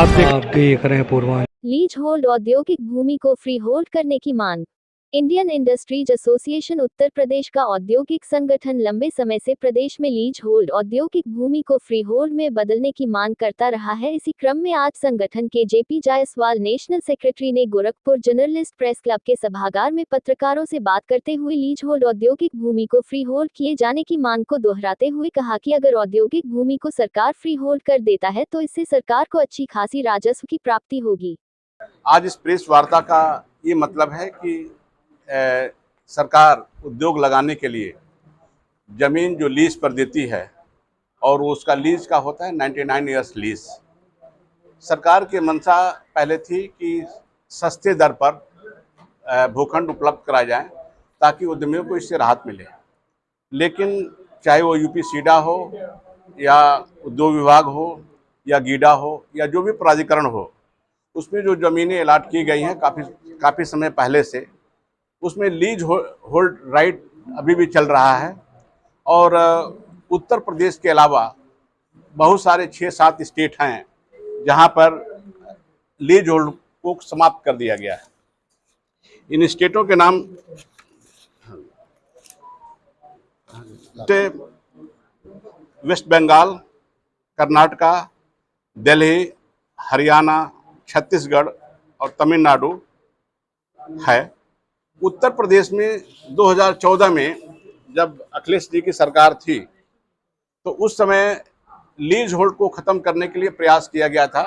आप देख रहे हैं पूर्वांचल। लीज होल्ड औद्योगिक भूमि को फ्री होल्ड करने की मांग। Indian industries association Uttar Pradesh का औद्योगिक संगठन लंबे समय से प्रदेश में लीज होल्ड औद्योगिक भूमि को फ्री होल्ड में बदलने की मांग करता रहा है। इसी क्रम में आज संगठन के जेपी जायसवाल नेशनल सेक्रेटरी ने गोरखपुर जर्नलिस्ट प्रेस क्लब के सभागार में पत्रकारों से बात करते हुए लीज होल्ड औद्योगिक भूमि को फ्री होल्ड किए जाने की मांग को दोहराते हुए कहा कि अगर औद्योगिक भूमि को सरकार फ्री होल्ड कर देता है तो इससे सरकार को अच्छी खासी राजस्व की प्राप्ति होगी। आज इस प्रेस वार्ता का ये मतलब है कि सरकार उद्योग लगाने के लिए ज़मीन जो लीज पर देती है और उसका लीज का होता है 99 ईयर्स लीज। सरकार की मंशा पहले थी कि सस्ते दर पर भूखंड उपलब्ध कराए जाएं ताकि उद्यमियों को इससे राहत मिले, लेकिन चाहे वो यूपी सीडा हो या उद्योग विभाग हो या गीडा हो या जो भी प्राधिकरण हो, उसमें जो ज़मीनें अलाट की गई हैं काफ़ी समय पहले से, उसमें लीज होल्ड राइट अभी भी चल रहा है। और उत्तर प्रदेश के अलावा बहुत सारे 6-7 स्टेट हैं जहां पर लीज होल्ड को समाप्त कर दिया गया है। इन स्टेटों के नाम वेस्ट बंगाल, कर्नाटका, दिल्ली, हरियाणा, छत्तीसगढ़ और तमिलनाडु है। उत्तर प्रदेश में 2014 में जब अखिलेश जी की सरकार थी तो उस समय लीज होल्ड को ख़त्म करने के लिए प्रयास किया गया था।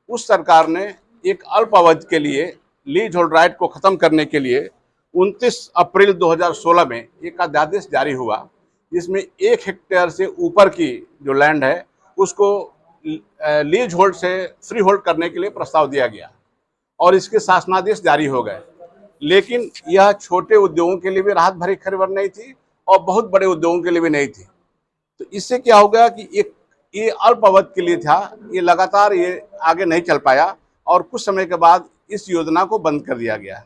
उस सरकार ने एक अल्प अवधि के लिए लीज होल्ड राइट को ख़त्म करने के लिए 29 अप्रैल 2016 में एक अध्यादेश जारी हुआ, जिसमें 1 हेक्टेयर से ऊपर की जो लैंड है उसको लीज होल्ड से फ्री होल्ड करने के लिए प्रस्ताव दिया गया और इसके शासनादेश जारी हो गए। लेकिन यह छोटे उद्योगों के लिए भी राहत भरी खबर नहीं थी और बहुत बड़े उद्योगों के लिए भी नहीं थी। तो इससे क्या हो गया कि ये अल्प अवधि के लिए था, ये लगातार ये आगे नहीं चल पाया और कुछ समय के बाद इस योजना को बंद कर दिया गया।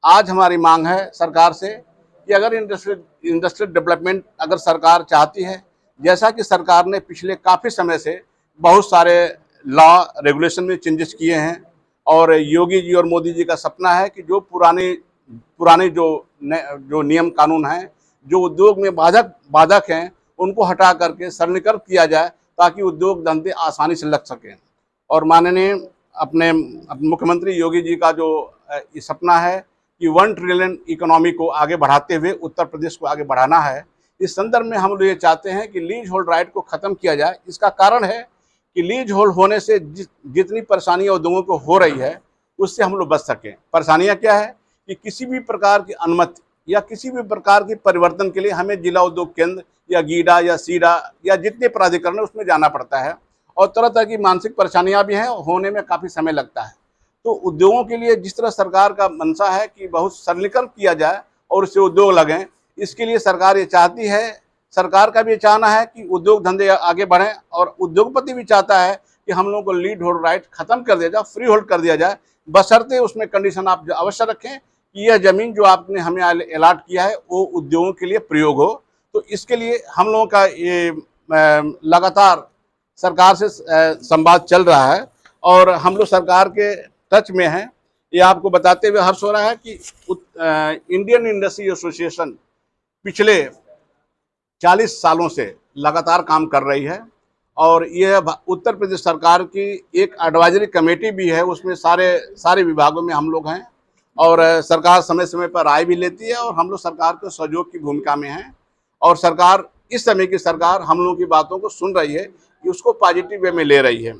आज हमारी मांग है सरकार से कि अगर इंडस्ट्रियल डेवलपमेंट अगर सरकार चाहती है, जैसा कि सरकार ने पिछले काफ़ी समय से बहुत सारे लॉ रेगुलेशन में चेंजेस किए हैं और योगी जी और मोदी जी का सपना है कि जो पुराने जो नियम कानून हैं, जो उद्योग में बाधक हैं, उनको हटा करके सरलीकरण किया जाए ताकि उद्योग धंधे आसानी से लग सकें। और माननीय अपने मुख्यमंत्री योगी जी का जो ये सपना है कि 1 ट्रिलियन इकोनॉमी को आगे बढ़ाते हुए उत्तर प्रदेश को आगे बढ़ाना है, इस संदर्भ में हम लोग ये चाहते हैं कि लीज होल्ड राइट को ख़त्म किया जाए। इसका कारण है कि लीज होल्ड होने से जितनी परेशानियां उद्योगों को हो रही है उससे हम लोग बच सकें। परेशानियां क्या है कि किसी भी प्रकार की अनुमति या किसी भी प्रकार की परिवर्तन के लिए हमें जिला उद्योग केंद्र या गीडा या सीडा या जितने प्राधिकरण है उसमें जाना पड़ता है और तरह तरह की मानसिक परेशानियां भी हैं, होने में काफ़ी समय लगता है। तो उद्योगों के लिए जिस तरह सरकार का मंशा है कि बहुत सरलीकरण किया जाए और उससे उद्योग लगें, इसके लिए सरकार ये चाहती है, सरकार का भी चाहना है कि उद्योग धंधे आगे बढ़ें और उद्योगपति भी चाहता है कि हम लोगों को लीज होल्ड राइट खत्म कर दिया जाए, फ्री होल्ड कर दिया जाए, बशर्ते उसमें कंडीशन आप अवश्य रखें कि यह ज़मीन जो आपने हमें अलाट किया है वो उद्योगों के लिए प्रयोग हो। तो इसके लिए हम लोगों का ये लगातार सरकार से संवाद चल रहा है और हम लोग सरकार के टच में हैं। ये आपको बताते हुए हर्ष हो रहा है कि इंडियन इंडस्ट्री एसोसिएशन पिछले 40 सालों से लगातार काम कर रही है और यह उत्तर प्रदेश सरकार की एक एडवाइजरी कमेटी भी है, उसमें सारे विभागों में हम लोग हैं और सरकार समय समय पर राय भी लेती है और हम लोग सरकार के सहयोग की भूमिका में हैं और सरकार इस समय की सरकार हम लोगों की बातों को सुन रही है कि उसको पॉजिटिव वे में ले रही है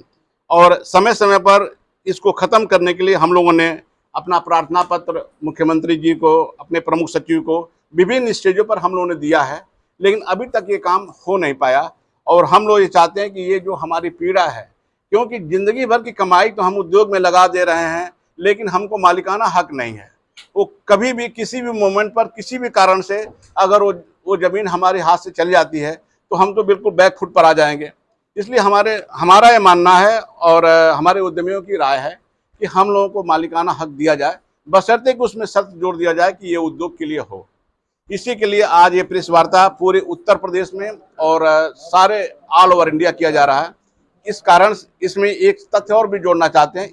और समय समय पर इसको ख़त्म करने के लिए हम लोगों ने अपना प्रार्थना पत्र मुख्यमंत्री जी को, अपने प्रमुख सचिव को विभिन्न स्टेजों पर हम लोगों ने दिया है, लेकिन अभी तक ये काम हो नहीं पाया। और हम लोग ये चाहते हैं कि ये जो हमारी पीड़ा है, क्योंकि ज़िंदगी भर की कमाई तो हम उद्योग में लगा दे रहे हैं, लेकिन हमको मालिकाना हक नहीं है। वो कभी भी किसी भी मोमेंट पर किसी भी कारण से अगर वो ज़मीन हमारे हाथ से चली जाती है तो हम तो बिल्कुल बैक फुट पर आ जाएंगे। इसलिए हमारा ये मानना है और हमारे उद्यमियों की राय है कि हम लोगों को मालिकाना हक दिया जाए, बशर्ते कि उसमें शर्त जोड़ दिया जाए कि ये उद्योग के लिए हो। इसी के लिए आज ये प्रेस वार्ता पूरे उत्तर प्रदेश में और सारे ऑल ओवर इंडिया किया जा रहा है। इस कारण इसमें एक तथ्य और भी जोड़ना चाहते हैं।